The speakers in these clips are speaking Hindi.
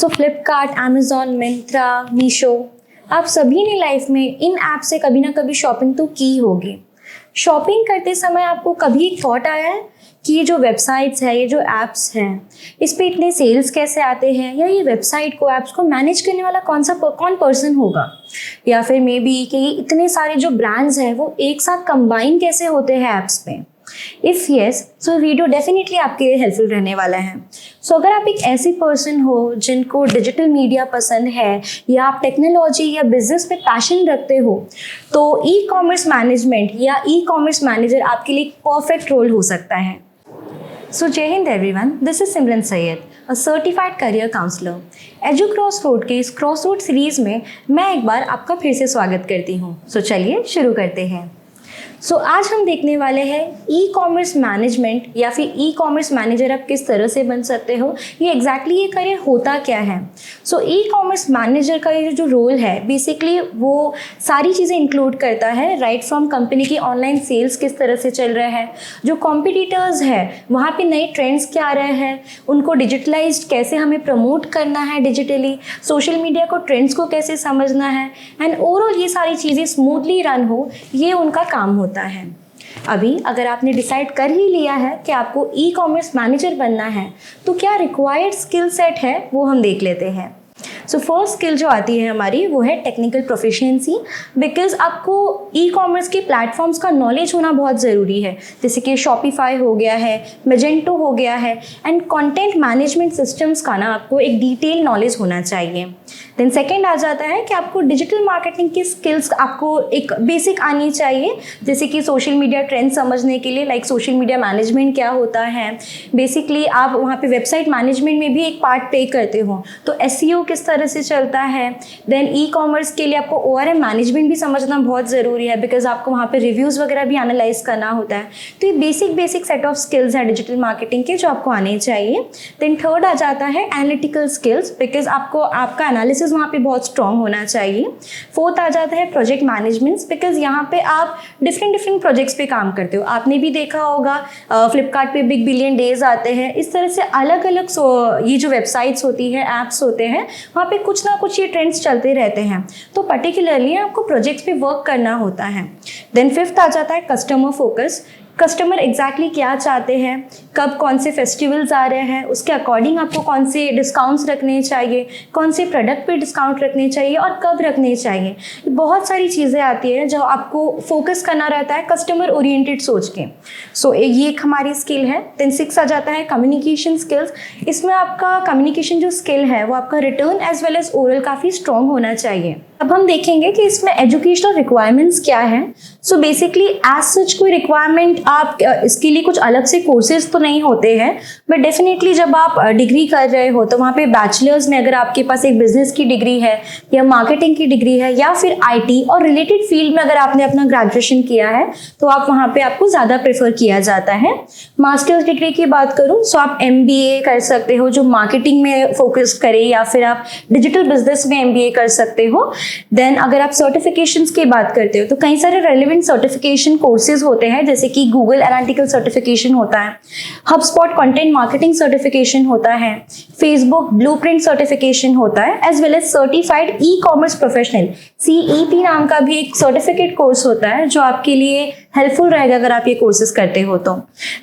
सो फ्लिपकार्ट, अमेज़ॉन, मिंत्रा, मीशो, आप सभी ने लाइफ में इन ऐप से कभी ना कभी शॉपिंग तो की होगी। शॉपिंग करते समय आपको कभी एक थॉट आया है कि ये जो वेबसाइट्स है, ये जो ऐप्स हैं, इस पे इतने सेल्स कैसे आते हैं, या ये वेबसाइट को, ऐप्स को मैनेज करने वाला कौन पर्सन होगा, या फिर मे बी कि ये इतने सारे जो ब्रांड्स हैं वो एक साथ कंबाइन कैसे होते हैं ऐप्स पे। If yes, so video definitely आपके लिए हेल्पफुल रहने वाला है। सो अगर आप एक ऐसी पर्सन हो जिनको डिजिटल मीडिया पसंद है, या आप टेक्नोलॉजी या बिजनेस में पैशन रखते हो, तो ई कॉमर्स मैनेजमेंट या ई कॉमर्स मैनेजर आपके लिए एक परफेक्ट रोल हो सकता है। So Jai Hind everyone, this is Simran Syed, a certified career counsellor. Edu Cross Road के इस क्रॉस रोड सीरीज में मैं एक बार आपका फिर से स्वागत करती हूँ। सो चलिए शुरू करते हैं। सो आज हम देखने वाले हैं ई कॉमर्स मैनेजमेंट या फिर ई कॉमर्स मैनेजर आप किस तरह से बन सकते हो, ये एग्जैक्टली ये करियर होता क्या है। सो ई कॉमर्स मैनेजर का ये जो रोल है बेसिकली वो सारी चीज़ें इंक्लूड करता है, राइट फ्रॉम कंपनी की ऑनलाइन सेल्स किस तरह से चल रहा है, जो कॉम्पिटिटर्स है वहाँ पे नए ट्रेंड्स क्या आ रहे हैं, उनको डिजिटलाइज कैसे हमें प्रमोट करना है डिजिटली, सोशल मीडिया को ट्रेंड्स को कैसे समझना है, एंड ओवरऑल ये सारी चीज़ें स्मूथली रन हो, ये उनका काम होता है। अभी अगर आपने डिसाइड कर ही लिया है कि आपको ई कॉमर्स मैनेजर बनना है, तो क्या रिक्वायर्ड स्किल सेट है वो हम देख लेते हैं। सो फर्स्ट स्किल जो आती है हमारी वो है टेक्निकल प्रोफिशिएंसी, बिकॉज आपको ई कॉमर्स के प्लेटफॉर्म्स का नॉलेज होना बहुत ज़रूरी है, जैसे कि शॉपिफाई हो गया है, मेजेंटो हो गया है, एंड कंटेंट मैनेजमेंट सिस्टम्स का ना आपको एक डिटेल नॉलेज होना चाहिए। देन सेकेंड आ जाता है कि आपको डिजिटल मार्केटिंग की स्किल्स आपको एक बेसिक आनी चाहिए, जैसे कि सोशल मीडिया ट्रेंड समझने के लिए लाइक सोशल मीडिया मैनेजमेंट क्या होता है, बेसिकली आप वहाँ पे वेबसाइट मैनेजमेंट में भी एक पार्ट प्ले करते हो, तो एसईओ किस तरह से चलता है। देन ई कॉमर्स के लिए आपको ओआरएम मैनेजमेंट भी समझना बहुत ज़रूरी है, बिकॉज आपको वहाँ पे रिव्यूज़ वगैरह भी एनालाइज करना होता है। तो ये बेसिक सेट ऑफ स्किल्स हैं डिजिटल मार्केटिंग के जो आपको आने चाहिए। देन थर्ड आ जाता है एनालिटिकल स्किल्स, बिकॉज आपको आपका एनालिसिस वहाँ पे बहुत स्ट्रॉन्ग होना चाहिए। फोर्थ आ जाता है प्रोजेक्ट मैनेजमेंट, बिकॉज यहाँ पे आप डिफरेंट प्रोजेक्ट्स पे काम करते हो। आपने भी देखा होगा फ्लिपकार्ट पे बिग बिलियन डेज आते हैं, इस तरह से अलग अलग ये जो वेबसाइट्स होती है, ऐप्स होते हैं, वहाँ पे कुछ ना कुछ ये ट्रेंड्स चलते रहते हैं, तो पर्टिकुलरली आपको प्रोजेक्ट्स पे वर्क करना होता है। देन फिफ्थ आ जाता है कस्टमर फोकस। कस्टमर एग्जैक्टली क्या चाहते हैं, कब कौन से फेस्टिवल्स आ रहे हैं, उसके अकॉर्डिंग आपको कौन से डिस्काउंट्स रखने चाहिए, कौन से प्रोडक्ट पे डिस्काउंट रखने चाहिए और कब रखने चाहिए। बहुत सारी चीज़ें आती हैं जो आपको फोकस करना रहता है कस्टमर ओरिएंटेड सोच के। सो ये एक हमारी स्किल है। देन सिक्स आ जाता है कम्युनिकेशन स्किल्स। इसमें आपका कम्युनिकेशन जो स्किल है वो आपका written as well as oral काफ़ी स्ट्रॉन्ग होना चाहिए। अब हम देखेंगे कि इसमें एजुकेशनल रिक्वायरमेंट्स क्या है। सो बेसिकली एज सच कोई रिक्वायरमेंट आप इसके लिए कुछ अलग से कोर्सेज तो नहीं होते हैं, बट डेफिनेटली जब आप डिग्री कर रहे हो तो वहाँ पे बैचलर्स में अगर आपके पास एक बिजनेस की डिग्री है या मार्केटिंग की डिग्री है या फिर आईटी और रिलेटेड फील्ड में अगर आपने अपना ग्रेजुएशन किया है तो आप वहाँ पे आपको ज़्यादा प्रेफर किया जाता है। मास्टर्स डिग्री की बात करूँ सो आप MBA कर सकते हो जो मार्केटिंग में फोकस करे, या फिर आप डिजिटल बिजनेस में MBA कर सकते हो। देन अगर आप सर्टिफिकेशंस की बात करते हो तो कई सारे रेलेवेंट सर्टिफिकेशन कोर्सेज होते हैं, जैसे कि गूगल एनालिटिकल सर्टिफिकेशन होता है, HubSpot कंटेंट मार्केटिंग सर्टिफिकेशन होता है, फेसबुक ब्लूप्रिंट सर्टिफिकेशन होता है, as well as certified E commerce professional CEP नाम का भी एक सर्टिफिकेट कोर्स होता है जो आपके लिए हेल्पफुल रहेगा अगर आप ये कोर्सेज करते हो तो।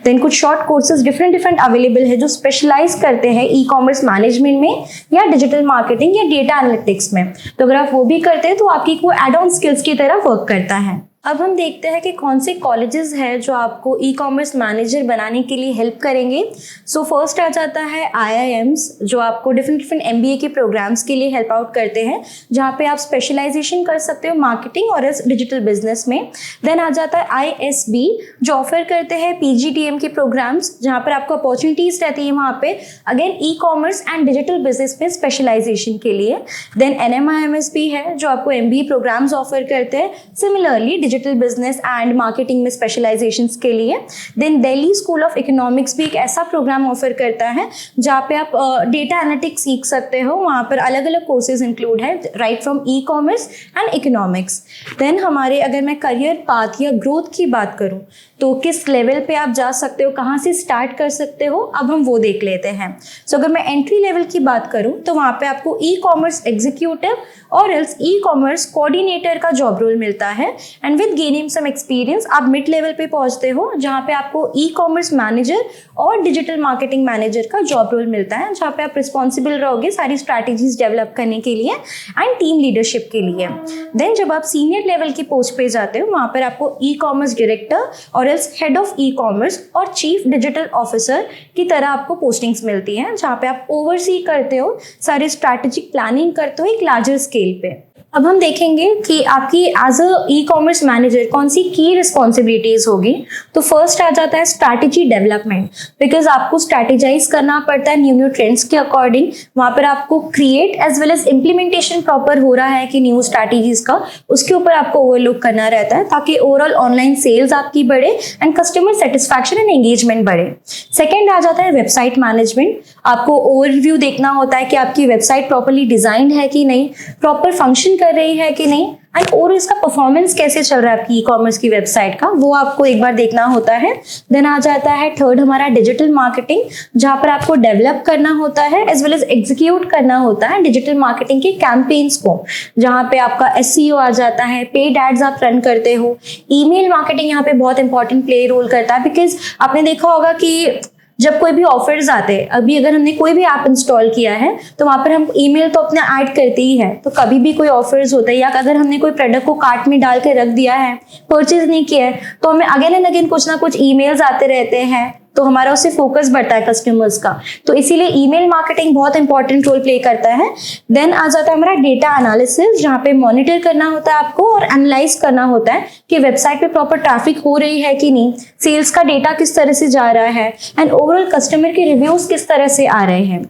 देन कुछ शॉर्ट कोर्सेज डिफरेंट अवेलेबल है जो स्पेशलाइज करते हैं ई कॉमर्स मैनेजमेंट में या डिजिटल मार्केटिंग या डेटा एनालिटिक्स में, तो अगर आप वो भी करते हैं तो आपकी वो एड ऑन स्किल्स की तरह वर्क करता है। अब हम देखते हैं कि कौन से कॉलेजेस हैं जो आपको ई कॉमर्स मैनेजर बनाने के लिए हेल्प करेंगे। सो फर्स्ट आ जाता है IIMs जो आपको डिफरेंट MBA के प्रोग्राम्स के लिए हेल्प आउट करते हैं, जहाँ पे आप स्पेशलाइजेशन कर सकते हो मार्केटिंग और डिजिटल बिजनेस में। देन आ जाता है ISB जो ऑफर करते हैं PGDM के प्रोग्राम्स, जहाँ पर आपको अपॉर्चुनिटीज रहती है वहाँ पे again E commerce and digital business में स्पेशलाइजेशन के लिए। देन NMIMS भी है जो आपको MBA प्रोग्राम्स ऑफर करते हैं similarly digital business and marketing में स्पेशलाइजेशंस के लिए। Then Delhi School of Economics भी एक ऐसा प्रोग्राम ऑफर करता है जहाँ पे आप डेटा एनालिटिक्स सीख सकते हो। वहाँ पर अलग अलग कोर्सेज इंक्लूड है, right from E commerce and economics. Then हमारे अगर मैं करियर पाथ या ग्रोथ की बात करूँ तो किस लेवल पे आप जा सकते हो, कहाँ से स्टार्ट कर सकते हो, अब हम वो देख लेते हैं। सो अगर मैं एंट्री लेवल की बात करूँ तो वहाँ पे आपको ई कॉमर्स एग्जीक्यूटिव और एल्स ई कॉमर्स कोऑर्डिनेटर का जॉब रोल मिलता है। And with gaining some experience आप मिड लेवल पे पहुँचते हो जहाँ पे आपको ई कॉमर्स मैनेजर और डिजिटल मार्केटिंग मैनेजर का जॉब रोल मिलता है, जहाँ पे आप रिस्पॉन्सिबल रहोगे सारी स्ट्रैटेजीज डेवलप करने के लिए एंड टीम लीडरशिप के लिए। देन जब आप सीनियर लेवल की पोस्ट पे जाते हो वहाँ पर आपको ई कॉमर्स डायरेक्टर और else head of e commerce और चीफ डिजिटल ऑफिसर की तरह आपको पोस्टिंग्स मिलती हैं, जहाँ पे आप ओवरसी करते हो, सारी स्ट्रैटेजिक प्लानिंग करते हो एक लार्जर स्केल पे। अब हम देखेंगे कि आपकी as a E commerce manager कौन सी की रिस्पॉन्सिबिलिटीज होगी। तो फर्स्ट आ जाता है स्ट्रैटेजी डेवलपमेंट, बिकॉज आपको स्ट्रैटेजाइज करना पड़ता है न्यू ट्रेंड्स के अकॉर्डिंग। वहाँ पर आपको create as well as implementation proper हो रहा है कि न्यू स्ट्रैटेजीज का, उसके ऊपर आपको ओवरलुक करना रहता है ताकि ओवरऑल ऑनलाइन सेल्स आपकी बढ़े and customer satisfaction and engagement बढ़े। सेकेंड आ जाता है वेबसाइट मैनेजमेंट। आपको ओवरव्यू देखना होता है कि आपकी वेबसाइट प्रॉपरली डिजाइंड है कि नहीं, प्रॉपर फंक्शन कर रही है कि नहीं, और इसका परफॉर्मेंस कैसे चल रहा है आपकी ई कॉमर्स की वेबसाइट का, वो आपको एक बार देखना होता है। देन आ जाता है थर्ड हमारा डिजिटल मार्केटिंग, जहाँ पर आपको डेवलप करना होता है एज वेल एज एग्जीक्यूट करना होता है डिजिटल मार्केटिंग के कैंपेन्स को, जहाँ पे आपका एसईओ आ जाता है, पेड एड्स आप रन करते हो। ईमेल मार्केटिंग यहाँ पे बहुत इंपॉर्टेंट प्ले रोल करता है, बिकॉज आपने देखा होगा कि जब कोई भी ऑफर्स आते हैं, अभी अगर हमने कोई भी ऐप इंस्टॉल किया है तो वहाँ पर हम ईमेल तो अपने ऐड करते ही है, तो कभी भी कोई ऑफर्स होता है या अगर हमने कोई प्रोडक्ट को कार्ट में डाल के रख दिया है, परचेज नहीं किया है, तो हमें अगेन एंड अगेन कुछ ना कुछ ईमेल्स आते रहते हैं, तो हमारा उससे फोकस बढ़ता है कस्टमर्स का। तो इसीलिए ईमेल मार्केटिंग बहुत इंपॉर्टेंट रोल प्ले करता है। देन आ जाता है हमारा डेटा एनालिसिस, जहाँ पे मॉनिटर करना होता है आपको और एनालाइज करना होता है कि वेबसाइट पे प्रॉपर ट्रैफिक हो रही है कि नहीं, सेल्स का डेटा किस तरह से जा रहा है एंड ओवरऑल कस्टमर के रिव्यूज किस तरह से आ रहे हैं।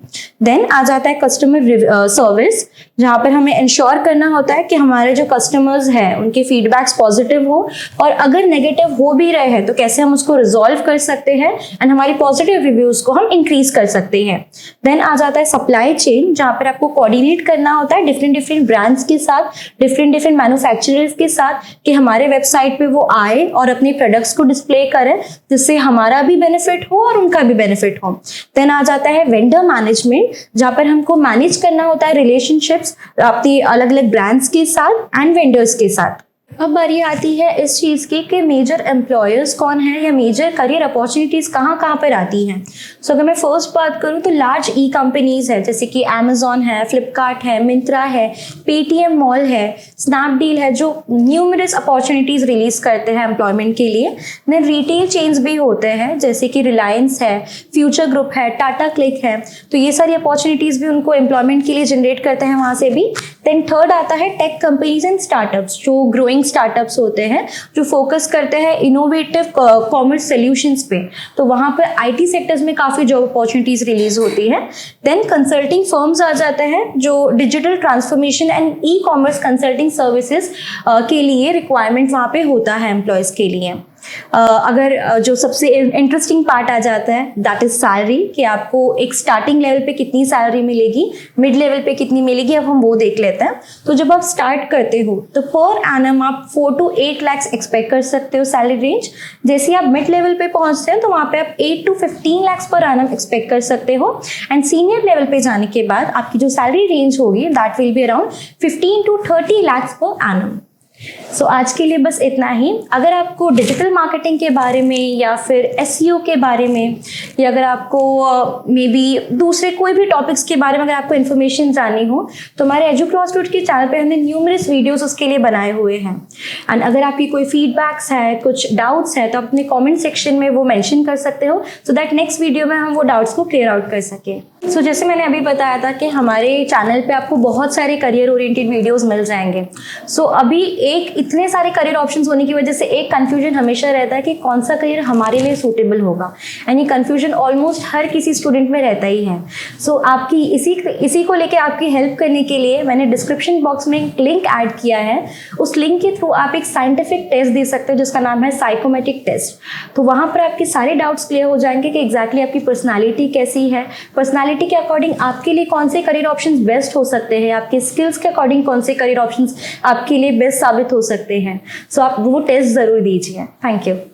देन आ जाता है कस्टमर सर्विस, जहाँ पर हमें इंश्योर करना होता है कि हमारे जो कस्टमर्स हैं उनके फीडबैक्स पॉजिटिव हो, और अगर नेगेटिव हो भी रहे हैं तो कैसे हम उसको रिजॉल्व कर सकते हैं एंड हमारी पॉजिटिव रिव्यूज को हम इंक्रीज कर सकते हैं। देन आ जाता है सप्लाई चेन, जहाँ पर आपको कोऑर्डिनेट करना होता है डिफरेंट ब्रांड्स के साथ, डिफरेंट मैन्युफैक्चरर्स के साथ, कि हमारे वेबसाइट पे वो आए और अपने प्रोडक्ट्स को डिस्प्ले करें, जिससे हमारा भी बेनिफिट हो और उनका भी बेनिफिट हो। देन आ जाता है वेंडर मैनेजमेंट, जहाँ पर हमको मैनेज करना होता है रिलेशनशिप्स अपनी अलग अलग ब्रांड्स के साथ एंड वेंडर्स के साथ। अब बारी आती है इस चीज़ की कि मेजर एम्प्लॉयर्स कौन है या मेजर करियर अपॉर्चुनिटीज़ कहाँ कहाँ पर आती हैं। सो अगर मैं फर्स्ट बात करूँ तो लार्ज ई कंपनीज है, जैसे कि अमेजोन है, फ्लिपकार्ट है, मिंत्रा है, पेटीएम मॉल है, स्नैपडील है, जो न्यूमरस अपॉर्चुनिटीज़ रिलीज करते हैं एम्प्लॉयमेंट के लिए। देन रिटेल चेन्स भी होते हैं, जैसे कि रिलायंस है, फ्यूचर ग्रुप है, टाटा क्लिक है, तो ये सारी अपॉर्चुनिटीज़ भी उनको एम्प्लॉयमेंट के लिए जनरेट करते हैं वहाँ से भी। देन थर्ड आता है टेक कंपनीज एंड स्टार्टअप्स, जो ग्रोइंग स्टार्टअप्स होते हैं जो फोकस करते हैं इनोवेटिव कॉमर्स सॉल्यूशंस पे, तो वहाँ पर आईटी सेक्टर्स में काफ़ी जॉब अपॉर्चुनिटीज रिलीज होती है। देन कंसल्टिंग फर्म्स आ जाते हैं जो digital transformation and e commerce consulting services के लिए रिक्वायरमेंट वहाँ पे होता है एम्प्लॉयज़ के लिए। अगर जो सबसे इंटरेस्टिंग पार्ट आ जाता है दैट इज सैलरी, कि आपको एक स्टार्टिंग लेवल पे कितनी सैलरी मिलेगी, मिड लेवल पे कितनी मिलेगी, अब हम वो देख लेते हैं। तो जब आप स्टार्ट करते हो तो पर एनम आप 4 to 8 लाख एक्सपेक्ट कर सकते हो सैलरी रेंज। जैसे ही आप मिड लेवल पे पहुंचते हैं तो वहाँ पे आप 8 to 15 lakh per annum expect कर सकते हो। एंड सीनियर लेवल पे जाने के बाद आपकी जो सैलरी रेंज होगी that will be around 15 to 30 lakh per annum. सो आज के लिए बस इतना ही। अगर आपको डिजिटल मार्केटिंग के बारे में या फिर एसईओ के बारे में, या अगर आपको मे बी दूसरे कोई भी टॉपिक्स के बारे में अगर आपको इन्फॉर्मेशन जाननी हो, तो हमारे एजुक्रॉस रूट के चैनल पे हमने न्यूमरस वीडियोस उसके लिए बनाए हुए हैं। एंड अगर आपकी कोई फीडबैक्स है, कुछ डाउट्स है, तो आप अपने कॉमेंट सेक्शन में वो मेंशन कर सकते हो, सो दैट नेक्स्ट वीडियो में हम वो डाउट्स को क्लियर आउट कर सकें। जैसे मैंने अभी बताया था कि हमारे चैनल पे आपको बहुत सारे करियर ओरिएंटेड वीडियोस मिल जाएंगे। अभी एक इतने सारे करियर ऑप्शंस होने की वजह से एक कंफ्यूजन हमेशा रहता है कि कौन सा करियर हमारे लिए सूटेबल होगा, एंड ये कंफ्यूजन ऑलमोस्ट हर किसी स्टूडेंट में रहता ही है। आपकी इसी को लेके आपकी हेल्प करने के लिए मैंने डिस्क्रिप्शन बॉक्स में एक लिंक ऐड किया है। उस लिंक के थ्रू आप एक साइंटिफिक टेस्ट दे सकते हो जिसका नाम है साइकोमेट्रिक टेस्ट। तो वहाँ पर आपके सारे डाउट्स क्लियर हो जाएंगे कि एग्जैक्टली आपकी पर्सनैलिटी कैसी है, पर्सनालिटी के अकॉर्डिंग आपके लिए कौन से करियर ऑप्शंस बेस्ट हो सकते हैं, आपके स्किल्स के अकॉर्डिंग कौन से करियर ऑप्शंस आपके लिए बेस्ट साबित हो सकते हैं। आप वो टेस्ट ज़रूर दीजिए। Thank you.